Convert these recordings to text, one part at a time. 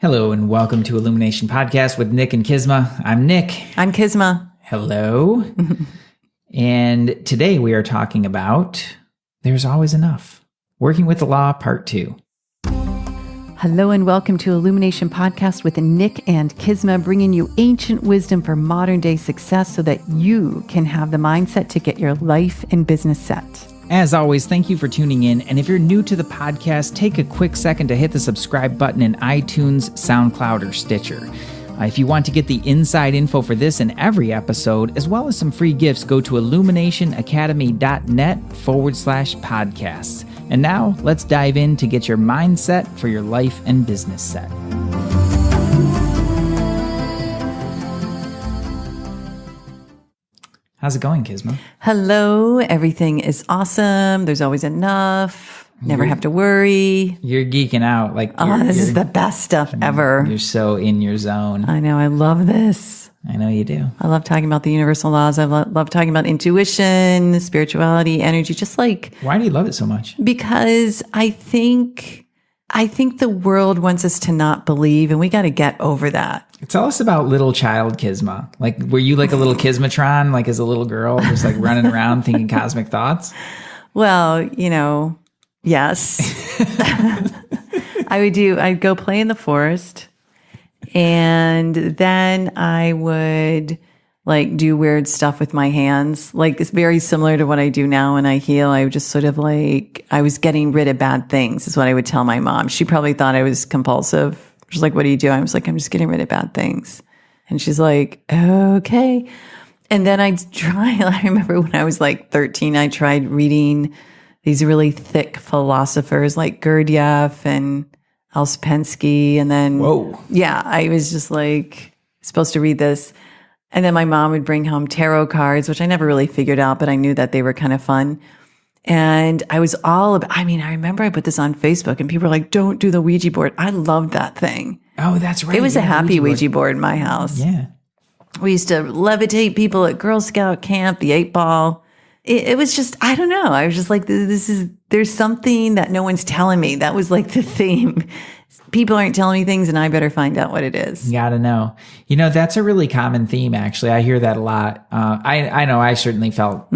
Hello and welcome to Illumination Podcast with Nick and Kisma. I'm Nick. I'm Kisma. Hello. And today we are talking about There's Always Enough. Working with the Law, Part 2. Hello and welcome to Illumination Podcast with Nick and Kisma, bringing you ancient wisdom for modern day success so that you can have the mindset to get your life and business set. As always, thank you for tuning in. And if you're new to the podcast, take a quick second to hit the subscribe button in iTunes, SoundCloud, or Stitcher. If you want to get the inside info for this and every episode, as well as some free gifts, go to illuminationacademy.net/podcasts. And now let's dive in to get your mindset for your life and business set. How's it going, Kisma? Hello. Everything is awesome. There's always enough. Never have to worry. You're geeking out. This is the best stuff ever. You're so in your zone. I know. I love this. I know you do. I love talking about the universal laws. I love talking about intuition, spirituality, energy, just like... Why do you love it so much? Because I think the world wants us to not believe, and we got to get over that. Tell us about little child Kisma. Were you like a little Kismatron, like as a little girl, just like running around thinking cosmic thoughts? Well, yes. I'd go play in the forest, and then I would do weird stuff with my hands. It's very similar to what I do now when I heal. I would just sort of I was getting rid of bad things is what I would tell my mom. She probably thought I was compulsive. She's like, what do you do? I was like, I'm just getting rid of bad things. And she's like, okay. And then I remember when I was 13, I tried reading these really thick philosophers like Gurdjieff and Ouspensky. And then, yeah, I was just supposed to read this. And then my mom would bring home tarot cards, which I never really figured out, but I knew that they were kind of fun. And I was I remember I put this on Facebook and people were like, don't do the Ouija board. I loved that thing. Oh, that's right. It was a happy Ouija board in my house. Yeah. We used to levitate people at Girl Scout camp, the 8-ball. It was just, I don't know. I was just like, there's something that no one's telling me. That was the theme. People aren't telling me things and I better find out what it is. You gotta know. That's a really common theme, actually. I hear that a lot. I know I certainly felt,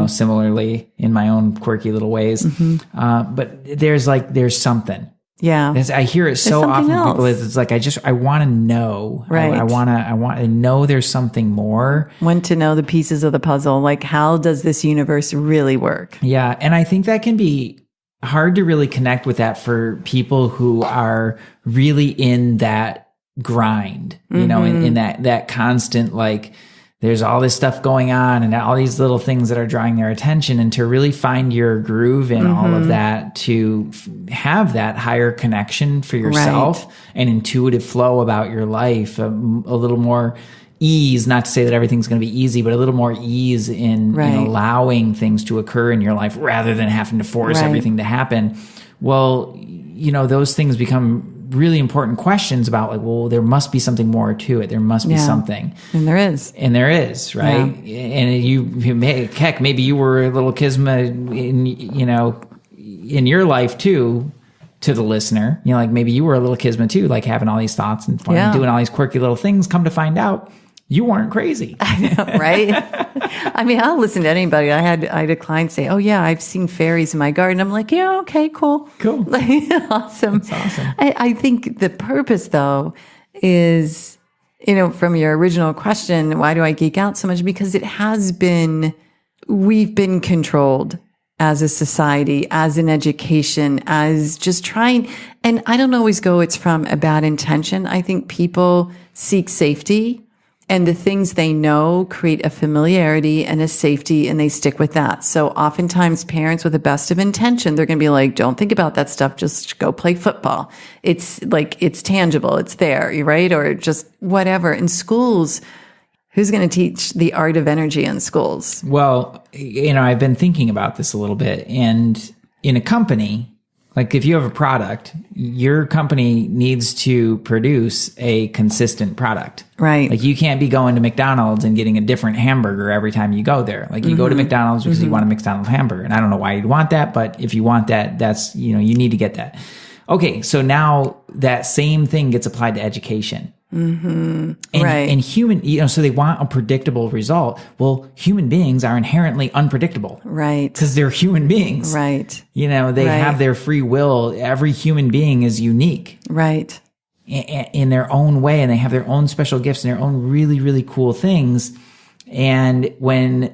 similarly in my own quirky little ways. Mm-hmm. But there's something. Yeah. I hear it so often from people. It's I want to know. Right. I want to know there's something more. Want to know the pieces of the puzzle. How does this universe really work? Yeah. And I think that can be hard to really connect with that for people who are really in that grind, in that constant, there's all this stuff going on and all these little things that are drawing their attention, and to really find your groove in all of that, to have that higher connection for yourself and intuitive flow about your life, a little more ease, not to say that everything's going to be easy, but a little more ease in allowing things to occur in your life rather than having to force everything to happen. Well, those things become really important questions about there must be something more to it. There must be something. And there is. Right? Yeah. And maybe you were a little Kisma in your life too, to the listener. Maybe you were a little Kisma too, having all these thoughts and fun, doing all these quirky little things. Come to find out, you weren't crazy. I know, right? I'll listen to anybody. I had a client say, oh yeah, I've seen fairies in my garden. I'm like, yeah, okay, cool. Awesome. That's awesome. I think the purpose though is, from your original question, why do I geek out so much? Because we've been controlled as a society, as an education, as just trying. And I don't always go, it's from a bad intention. I think people seek safety. And the things they know create a familiarity and a safety, and they stick with that. So oftentimes parents with the best of intention, they're going to be like, don't think about that stuff. Just go play football. It's tangible. It's there, right? Or just whatever. In schools, who's going to teach the art of energy in schools? Well, I've been thinking about this a little bit. And in a company, if you have a product, your company needs to produce a consistent product. Right. You can't be going to McDonald's and getting a different hamburger every time you go there. You go to McDonald's because you want a McDonald's hamburger. And I don't know why you'd want that, but if you want that, that's, you need to get that. Okay, so now that same thing gets applied to education. And, Right. And human, so they want a predictable result. Well, human beings are inherently unpredictable. Right. Because they're human beings. Right. They Right. have their free will. Every human being is unique Right. in their own way, and they have their own special gifts and their own really, really cool things. And when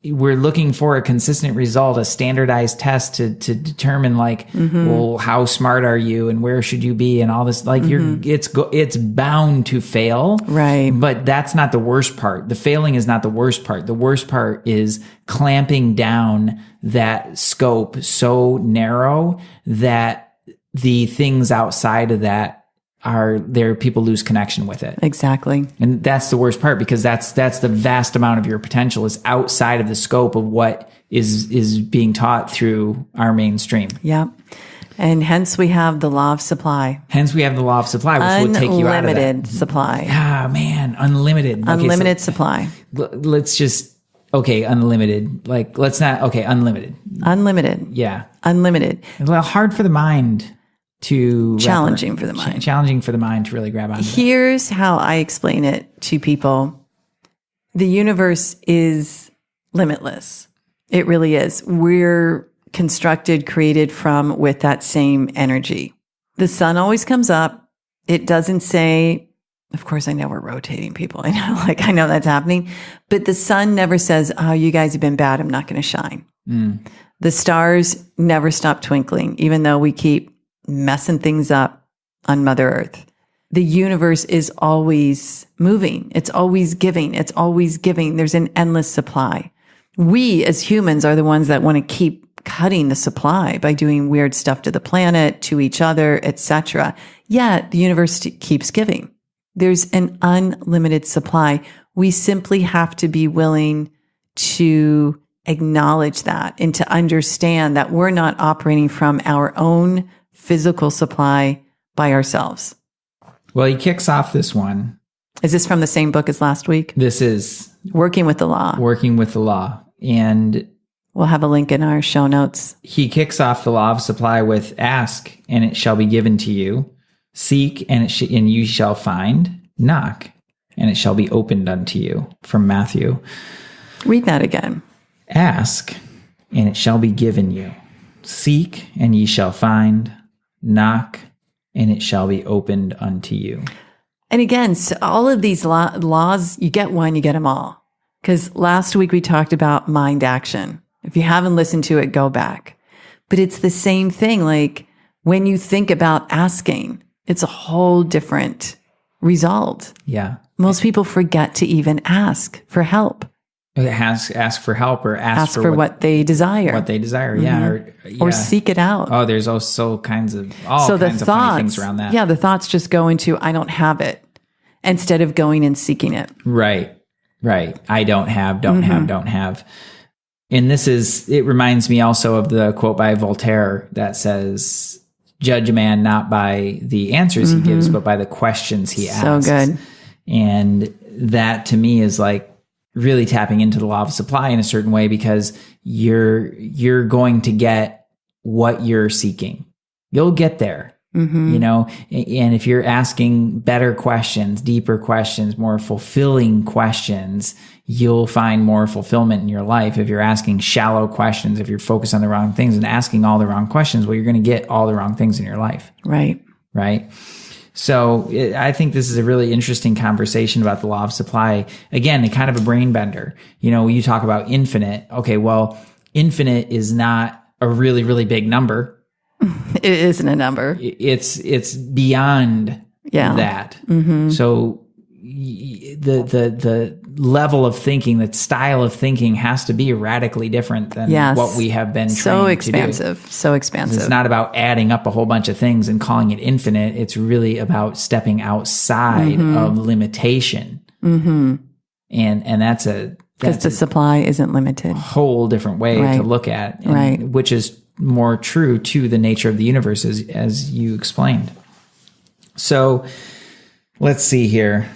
we're looking for a consistent result, a standardized test to determine well, how smart are you and where should you be and all this, it's bound to fail. Right. But that's not the worst part. The failing is not the worst part. The worst part is clamping down that scope so narrow that the things outside of that people lose connection with it. Exactly. And that's the worst part, because that's the vast amount of your potential is outside of the scope of what is being taught through our mainstream. Yeah. And hence we have the law of supply. Hence we have the law of supply, which will take you out of that. Unlimited supply. Ah, man, unlimited. Unlimited supply. Let's just, unlimited. Unlimited. Unlimited. Yeah. Unlimited. Well, hard for the mind to challenging for the mind. Challenging for the mind to really grab onto. Here's how I explain it to people. The universe is limitless. It really is. We're constructed, created from with that same energy. The sun always comes up. It doesn't say, of course, I know we're rotating people. I know that's happening, but the sun never says, oh, you guys have been bad. I'm not going to shine. The stars never stop twinkling, even though we keep messing things up on Mother Earth. The universe is always moving. It's always giving. It's always giving. There's an endless supply. We as humans are the ones that want to keep cutting the supply by doing weird stuff to the planet, to each other, etc. Yet the universe keeps giving. There's an unlimited supply. We simply have to be willing to acknowledge that and to understand that we're not operating from our own physical supply by ourselves. Well, he kicks off this one. Is this from the same book as last week? This is Working with the Law. Working with the Law. And we'll have a link in our show notes. He kicks off the law of supply with ask and it shall be given to you. Seek and you shall find. Knock and it shall be opened unto you. From Matthew. Read that again. Ask and it shall be given you. Seek and ye shall find. Knock, and it shall be opened unto you. And again, so all of these laws, you get one, you get them all. Because last week we talked about mind action. If you haven't listened to it, go back. But it's the same thing. Like when you think about asking, it's a whole different result. Yeah. Most people forget to even ask for help. Ask for help or ask for what they desire. What they desire, Or seek it out. Oh, there's also kinds of funny things around that. Yeah, the thoughts just go into I don't have it instead of going and seeking it. Right. I don't have. And it reminds me also of the quote by Voltaire that says, "Judge a man not by the answers he gives, but by the questions he asks." So good. And that to me is like really tapping into the law of supply in a certain way, because you're going to get what you're seeking. You'll get there, and if you're asking better questions, deeper questions, more fulfilling questions, you'll find more fulfillment in your life. If you're asking shallow questions, if you're focused on the wrong things and asking all the wrong questions, well, you're going to get all the wrong things in your life. Right. So I think this is a really interesting conversation about the law of supply. Again, kind of a brain bender. You talk about infinite. Okay, well, infinite is not a really, really big number. It isn't a number. It's beyond that. So the level of thinking, the style of thinking has to be radically different than what we have been trained to do. So expansive. It's not about adding up a whole bunch of things and calling it infinite. It's really about stepping outside of limitation. And that's because the supply isn't limited. Whole different way to look at, which is more true to the nature of the universe as you explained. So let's see here.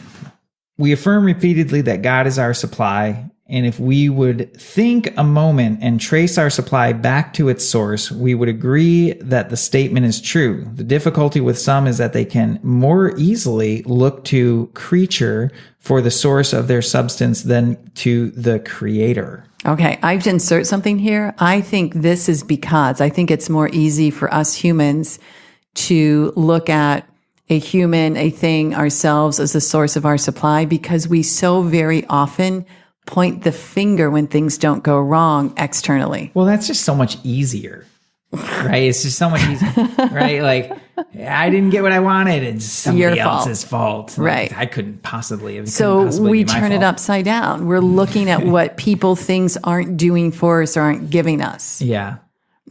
We affirm repeatedly that God is our supply And if we would think a moment and trace our supply back to its source, we would agree that the statement is true. The difficulty with some is that they can more easily look to creature for the source of their substance than to the creator. Okay, I have to insert something here. I think this is because I think it's more easy for us humans to look at a human, a thing, ourselves as the source of our supply, because we so very often point the finger when things don't go wrong externally. Well, that's just so much easier, right? It's just so much easier, right? Like, I didn't get what I wanted. It's somebody else's fault. Right. Like, I couldn't possibly. So we turn it upside down. We're looking at what people, things aren't doing for us or aren't giving us. Yeah.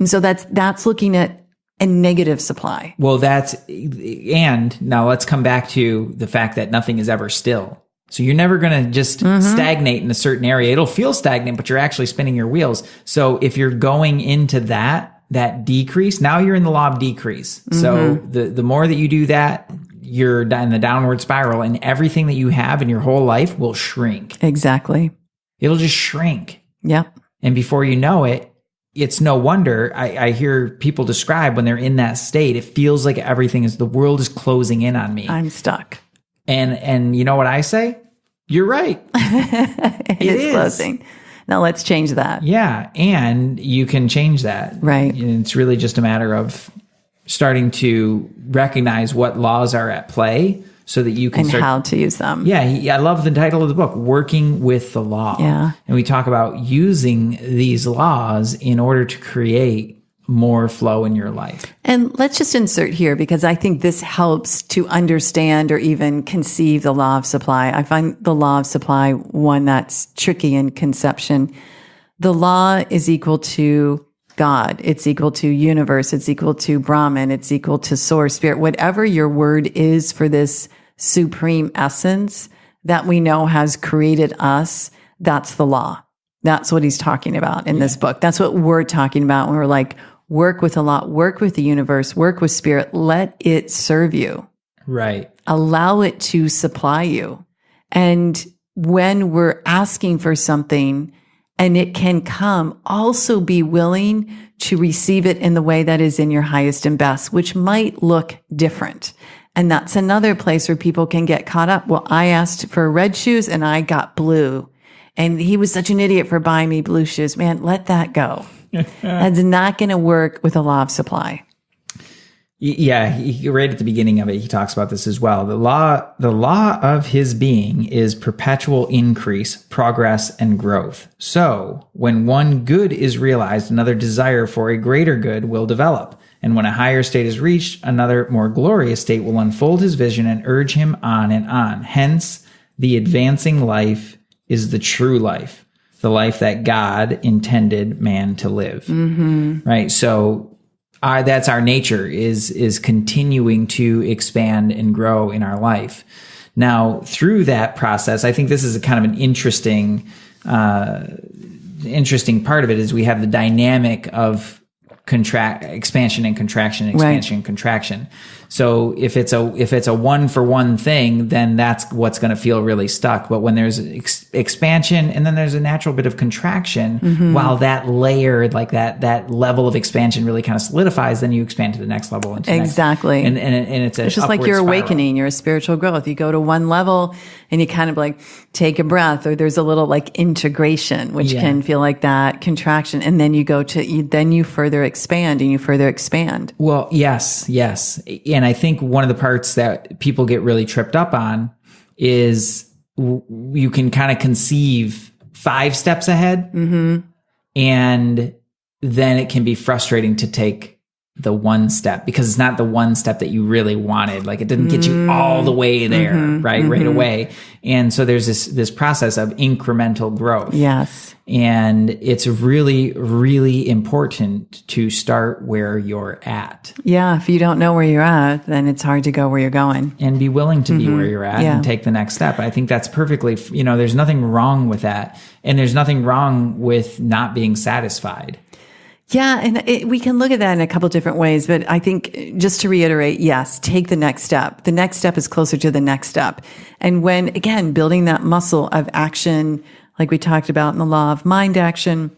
And so that's looking at a negative supply. Well, and now let's come back to the fact that nothing is ever still. So you're never going to just stagnate in a certain area. It'll feel stagnant, but you're actually spinning your wheels. So if you're going into that decrease, now you're in the law of decrease. So the more that you do that, you're in the downward spiral, and everything that you have in your whole life will shrink. Exactly. It'll just shrink. Yep. And before you know it, it's no wonder I hear people describe when they're in that state, it feels like the world is closing in on me. I'm stuck. And you know what I say? You're right. It is closing. Now let's change that. Yeah. And you can change that. Right. And it's really just a matter of starting to recognize what laws are at play so that you can and how to use them. Yeah. I love the title of the book, Working with the Law. Yeah. And we talk about using these laws in order to create more flow in your life. And let's just insert here, because I think this helps to understand or even conceive the law of supply. I find the law of supply one that's tricky in conception. The law is equal to God. It's equal to universe. It's equal to Brahman. It's equal to source, spirit, whatever your word is for this supreme essence that we know has created us. That's the law. That's what he's talking about in this book. That's what we're talking about when we're like, work with a lot, work with the universe, work with spirit, let it serve you. Right. Allow it to supply you. And when we're asking for something and it can come, also be willing to receive it in the way that is in your highest and best, which might look different. And that's another place where people can get caught up. Well, I asked for red shoes and I got blue. And he was such an idiot for buying me blue shoes. Man, let that go. That's not going to work with a law of supply. Yeah, right at the beginning of it, he talks about this as well. The law of his being is perpetual increase, progress, and growth. So, when one good is realized, another desire for a greater good will develop. And when a higher state is reached, another more glorious state will unfold his vision and urge him on and on. Hence, the advancing life is the true life. The life that God intended man to live, right? So that's our nature is continuing to expand and grow in our life. Now, through that process, I think this is a kind of an interesting part of it is we have the dynamic of expansion and contraction, expansion, contraction. So if it's a one for one thing, then that's what's going to feel really stuck. But when there's expansion and then there's a natural bit of contraction, while that layer, like that level of expansion really kind of solidifies, then you expand to the next level. Exactly. And it's just like your awakening, your spiritual growth. You go to one level and you kind of like take a breath, or there's a little like integration, which can feel like that contraction. And then then you further expand and you further expand. Well, yes. And I think one of the parts that people get really tripped up on is you can kind of conceive 5 steps ahead, and then it can be frustrating to take the one step because it's not the one step that you really wanted. Like it didn't get you all the way there, right away. And so there's this process of incremental growth. Yes. And it's really, really important to start where you're at. Yeah. If you don't know where you're at, then it's hard to go where you're going. And be willing to be where you're at and take the next step. I think that's perfectly, there's nothing wrong with that. And there's nothing wrong with not being satisfied. Yeah, and we can look at that in a couple different ways, but I think just to reiterate, yes, take the next step. The next step is closer to the next step. And when, again, building that muscle of action, like we talked about in the law of mind action,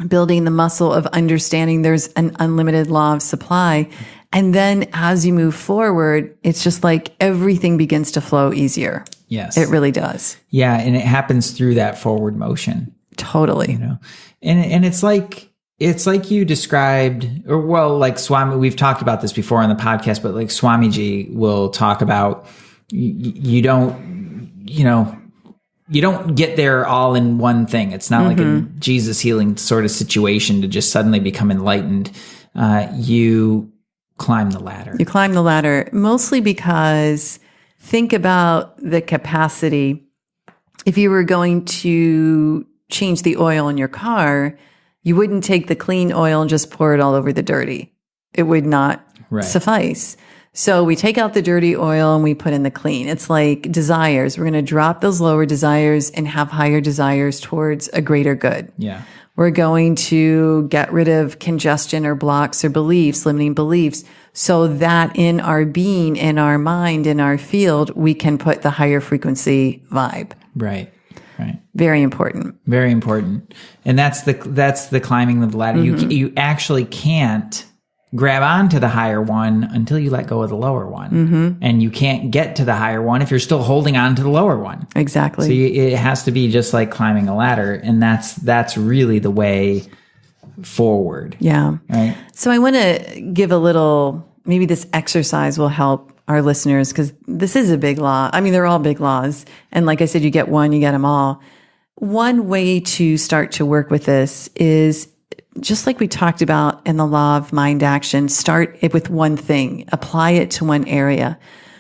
building the muscle of understanding there's an unlimited law of supply. And then as you move forward, it's just like everything begins to flow easier. Yes. It really does. Yeah. And it happens through that forward motion. Totally. You know, and it's like you described, or well, like Swami, we've talked about this before on the podcast, but like Swamiji will talk about, you don't get there all in one thing. It's not like a Jesus healing sort of situation to just suddenly become enlightened. You climb the ladder. You climb the ladder mostly because think about the capacity. If you were going to change the oil in your car, you wouldn't take the clean oil and just pour it all over the dirty. It would not suffice. So we take out the dirty oil and we put in the clean. It's like desires. We're going to drop those lower desires and have higher desires towards a greater good. Yeah. We're going to get rid of congestion or blocks or beliefs, limiting beliefs, so that in our being, in our mind, in our field, we can put the higher frequency vibe. Right. Right. Very important. Very important. And that's the climbing of the ladder. You actually can't grab onto the higher one until you let go of the lower one. And you can't get to the higher one if you're still holding on to the lower one. Exactly. So it has to be just like climbing a ladder. And that's really the way forward. Yeah. Right. So I want to give a little, maybe this exercise will help our listeners, because this is a big law. I mean, they're all big laws. And like I said, you get one, you get them all. One way to start to work with this is just like we talked about in the law of mind action, start it with one thing, apply it to one area.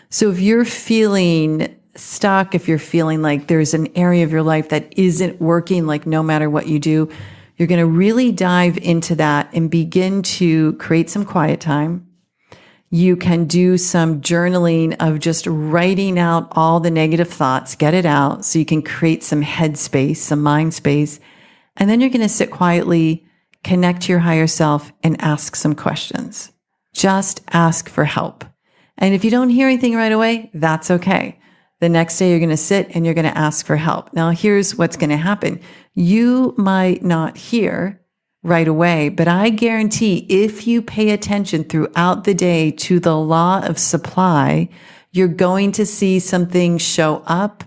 So if you're feeling stuck, if you're feeling like there's an area of your life that isn't working, like no matter what you do, you're going to really dive into that and begin to create some quiet time. You can do some journaling of just writing out all the negative thoughts, get it out so you can create some head space, some mind space. And then you're going to sit quietly, connect to your higher self, and ask some questions. Just ask for help. And if you don't hear anything right away, that's okay. The next day you're going to sit and you're going to ask for help. Now here's what's going to happen. You might not hear right away, but I guarantee if you pay attention throughout the day to the law of supply, you're going to see something show up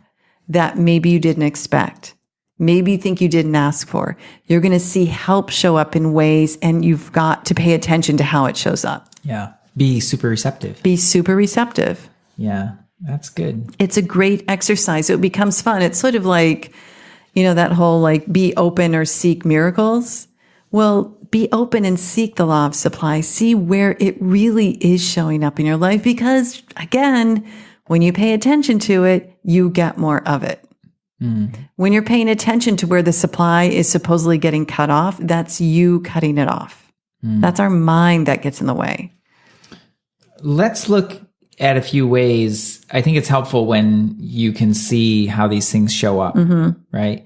that maybe you didn't expect. Maybe you think you didn't ask for. You're going to see help show up in ways, and you've got to pay attention to how it shows up. Yeah. Be super receptive. Be super receptive. Yeah. That's good. It's a great exercise. It becomes fun. It's sort of like, that whole like be open or seek miracles. Well, be open and seek the law of supply. See where it really is showing up in your life, because again, when you pay attention to it, you get more of it. When you're paying attention to where the supply is supposedly getting cut off, that's you cutting it off. That's our mind that gets in the way. Let's look at a few ways. I think it's helpful when you can see how these things show up, right?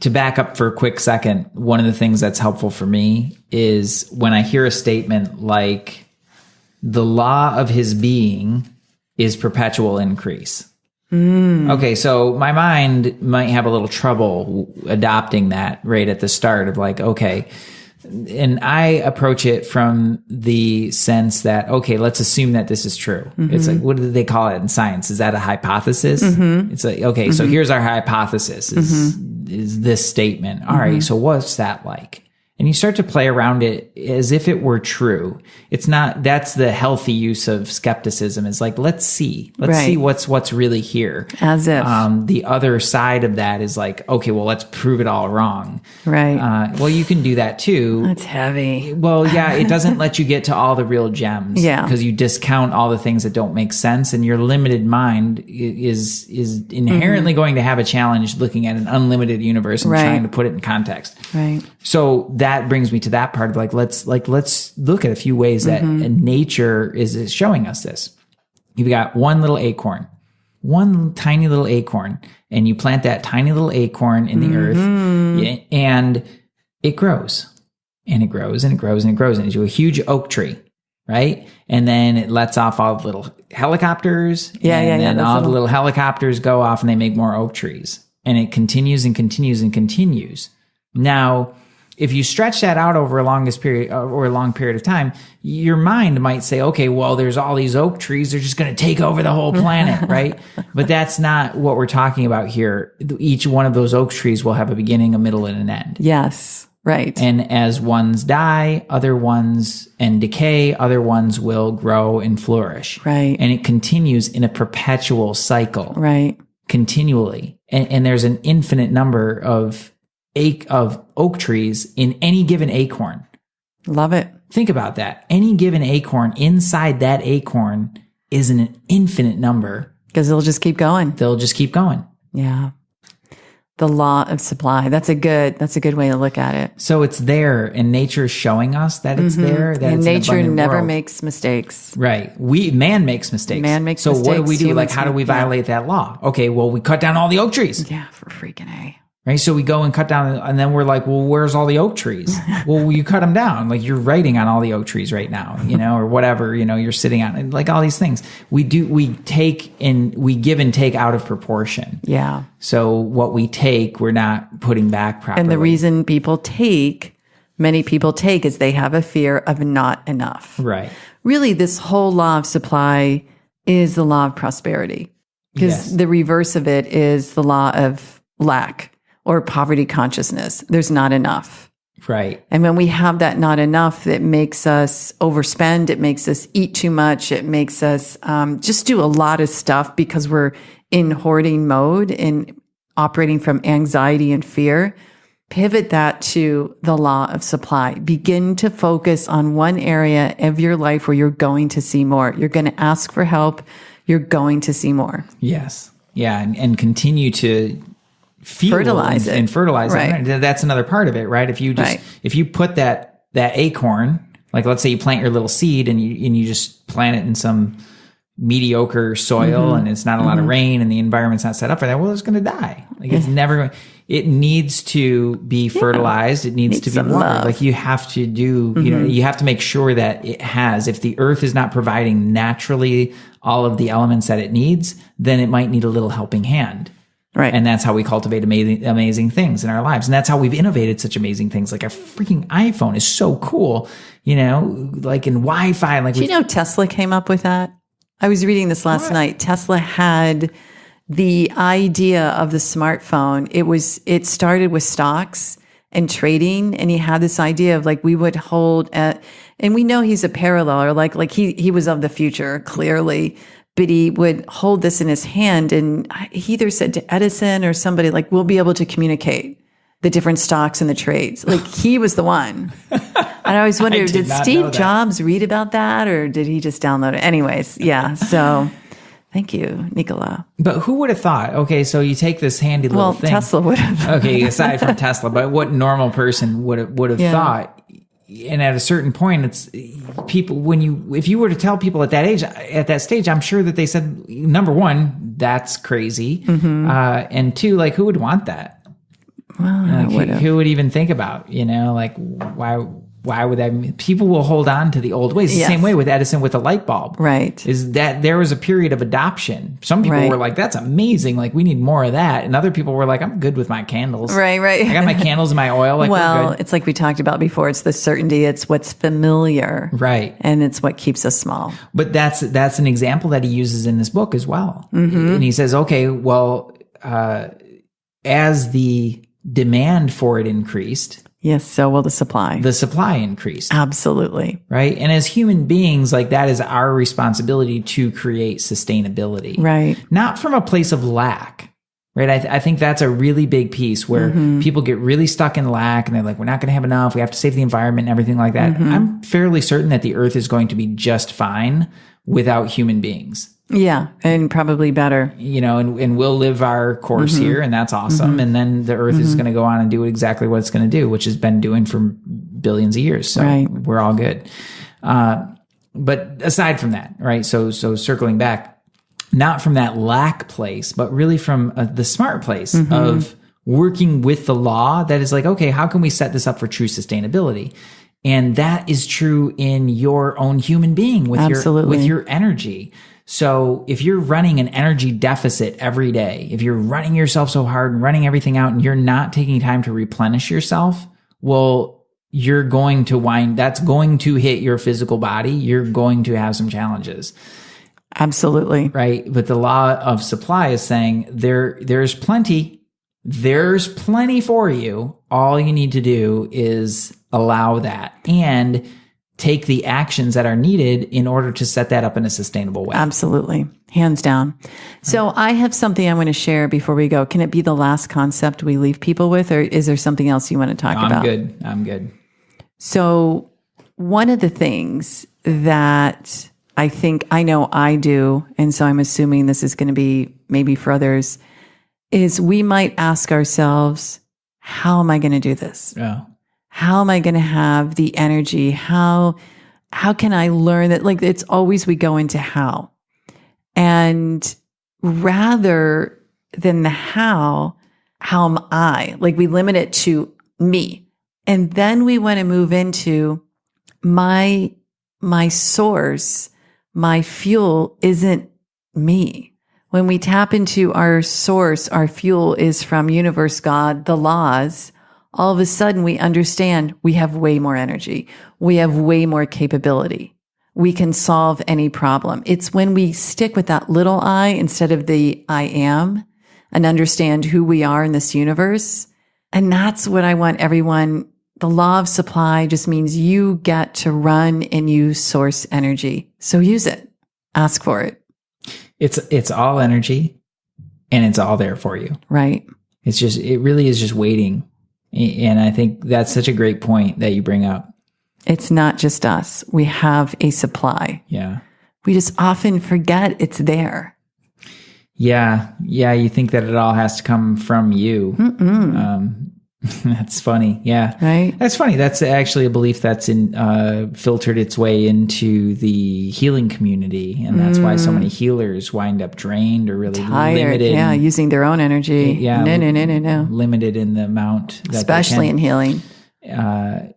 To back up for a quick second, one of the things that's helpful for me is when I hear a statement like, the law of his being is perpetual increase. Okay, so my mind might have a little trouble adopting that right at the start of like, okay. And I approach it from the sense that, okay, let's assume that this is true. It's like, what do they call it in science? Is that a hypothesis? It's like, okay, so here's our hypothesis is this statement. All right, so what's that like? And you start to play around it as if it were true. It's not, that's the healthy use of skepticism, is like, let's see what's really here. As if. The other side of that is like, okay, well, let's prove it all wrong. Right. Well, you can do that too. That's heavy. Well, yeah, it doesn't let you get to all the real gems. Yeah. Because you discount all the things that don't make sense, and your limited mind is inherently going to have a challenge looking at an unlimited universe and trying to put it in context. Right. So that brings me to that part of like, let's look at a few ways that nature is showing us this. You've got one tiny little acorn, and you plant that tiny little acorn in the earth, and it grows and it grows and it grows and it grows into a huge oak tree, right? And then it lets off all the little helicopters. And then all the little helicopters go off and they make more oak trees. and it continues and continues and continues. Now, if you stretch that out over a long period of time, your mind might say, okay, well, there's all these oak trees. They're just going to take over the whole planet, right? But that's not what we're talking about here. Each one of those oak trees will have a beginning, a middle, and an end. Yes, right. And as ones die, and decay, other ones will grow and flourish. Right. And it continues in a perpetual cycle. Right. Continually. And there's an infinite number of oak trees in any given acorn. Love it. Think about that. Any given acorn, inside that acorn is an infinite number. Because they'll just keep going. They'll just keep going. Yeah. The law of supply. That's a good way to look at it. So it's there, and nature's showing us that it's there. That And it's an nature abundant never world. makes mistakes. Right. Man makes mistakes. Man makes so mistakes. what do we do? Humans How do we make- yeah. violate that law? Okay, well, we cut down all the oak trees. Yeah, for freaking A. Right. So we go and cut down, and then we're like, well, where's all the oak trees? Well, you cut them down. Like, you're writing on all the oak trees right now, or whatever, you're sitting on it, like all these things. We give and take out of proportion. Yeah. So what we take, we're not putting back properly. And the reason many people take is they have a fear of not enough. Right. Really, this whole law of supply is the law of prosperity, because Yes. the reverse of it is the law of lack or poverty consciousness. There's not enough. Right. And when we have that not enough, it makes us overspend. It makes us eat too much. It makes us just do a lot of stuff because we're in hoarding mode and operating from anxiety and fear. Pivot that to the law of supply. Begin to focus on one area of your life where you're going to see more. You're going to ask for help. You're going to see more. Yes. Yeah. And continue to Fertilize it. and fertilize Right. it. That's another part of it, right? If you put that acorn, like, let's say you plant your little seed and you just plant it in some mediocre soil and it's not a lot of rain and the environment's not set up for that, well, it's going to die. Like, it's never going. It needs to be fertilized. It needs to be some watered. love. Like, you have to do, you have to make sure that it has. If the earth is not providing naturally all of the elements that it needs, then it might need a little helping hand. Right. And that's how we cultivate amazing things in our lives. And that's how we've innovated such amazing things. Like, our freaking iPhone is so cool, like in Wi-Fi. Like, Do you know Tesla came up with that? I was reading this last night. Tesla had the idea of the smartphone. It started with stocks and trading, and he had this idea of, like, we would hold and we know he's a paralleler, like he was of the future, clearly, but he would hold this in his hand, and he either said to Edison or somebody, like, we'll be able to communicate the different stocks and the trades. Like, he was the one. And I always wondered, did Steve Jobs read about that, or did he just download it? Anyways, yeah. So thank you, Nicola. But who would have thought? Okay, so you take this handy little thing. Tesla would have. Okay, aside from Tesla, but what normal person would have thought? And at a certain point, it's people, if you were to tell people at that stage, I'm sure that they said, number one, that's crazy. And two, like, who would want that? Well, Like, who would even think about, like, why would that? People will hold on to the old ways. The same way with Edison with the light bulb. Right. Is that there was a period of adoption. Some people were like, that's amazing. Like, we need more of that. And other people were like, I'm good with my candles. Right. I got my candles and my oil. Like, well, it's like we talked about before. It's the certainty. It's what's familiar. Right. And it's what keeps us small. But that's an example that he uses in this book as well. And he says, okay, well, as the demand for it increased, yes, so will the supply. The supply increased. Absolutely. Right. And as human beings, like, that is our responsibility to create sustainability. Right. Not from a place of lack. Right. I think that's a really big piece where people get really stuck in lack and they're like, we're not going to have enough. We have to save the environment and everything like that. I'm fairly certain that the earth is going to be just fine without human beings. Yeah, and probably better. And we'll live our course here, and that's awesome. And then the earth is going to go on and do exactly what it's going to do, which has been doing for billions of years. So we're all good. But aside from that, right? So circling back, not from that lack place, but really from the smart place of working with the law that is like, okay, how can we set this up for true sustainability? And that is true in your own human being with your energy. So if you're running an energy deficit every day, if you're running yourself so hard and running everything out and you're not taking time to replenish yourself, well, you're going to that's going to hit your physical body. You're going to have some challenges. Absolutely. Right. But the law of supply is saying there's plenty for you. All you need to do is allow that and take the actions that are needed in order to set that up in a sustainable way. Absolutely. Hands down. So I have something I want to share before we go. Can it be the last concept we leave people with, or is there something else you want to talk about? I'm good. So one of the things that I know I do, and so I'm assuming this is going to be maybe for others, is we might ask ourselves, how am I going to do this? Yeah. How am I going to have the energy? How can I learn that? Like, it's always we go into how. And rather than the how am I? Like, we limit it to me. And then we want to move into my source, my fuel isn't me. When we tap into our source, our fuel is from universe, God, the laws. All of a sudden we understand we have way more energy. We have way more capability. We can solve any problem. It's when we stick with that little I instead of the I am and understand who we are in this universe. And that's what I want everyone. The law of supply just means you get to run and use source energy. So use it. Ask for it. It's all energy and it's all there for you. Right. It really is just waiting. And I think that's such a great point that you bring up. It's not just us. We have a supply. Yeah. We just often forget it's there. Yeah. Yeah. You think that it all has to come from you. That's funny. Yeah. Right. That's funny. That's actually a belief that's filtered its way into the healing community. And that's why so many healers wind up drained or really tired. Limited. Yeah. Using their own energy. Yeah. No. Limited in the amount. That especially in healing. Yeah.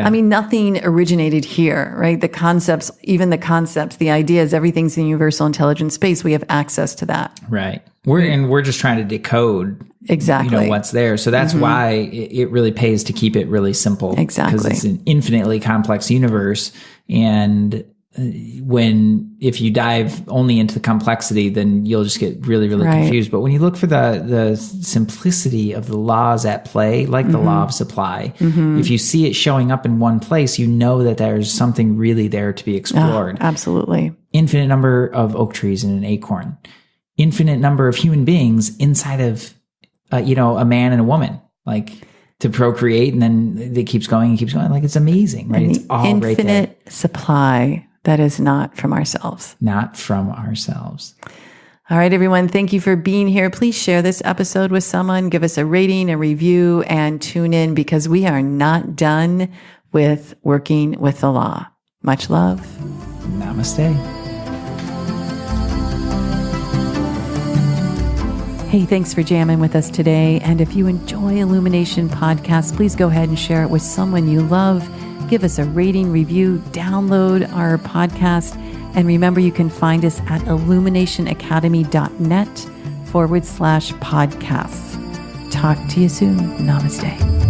I mean, nothing originated here, right? The concepts, the ideas, everything's in universal intelligence space. We have access to that. Right. We're just trying to decode exactly what's there. So that's why it really pays to keep it really simple. Exactly. Because it's an infinitely complex universe. And if you dive only into the complexity, then you'll just get really, really confused. But when you look for the simplicity of the laws at play, like the law of supply, if you see it showing up in one place, you know that there's something really there to be explored. Oh, absolutely. Infinite number of oak trees and an acorn. Infinite number of human beings inside of, a man and a woman, like to procreate, and then it keeps going and keeps going. Like, it's amazing, right? And it's all right there. Infinite supply that is not from ourselves. Not from ourselves. All right, everyone. Thank you for being here. Please share this episode with someone. Give us a rating, a review, and tune in because we are not done with working with the law. Much love. Namaste. Hey, thanks for jamming with us today. And if you enjoy Illumination Podcast, please go ahead and share it with someone you love. Give us a rating, review, download our podcast. And remember, you can find us at illuminationacademy.net/podcasts. Talk to you soon. Namaste.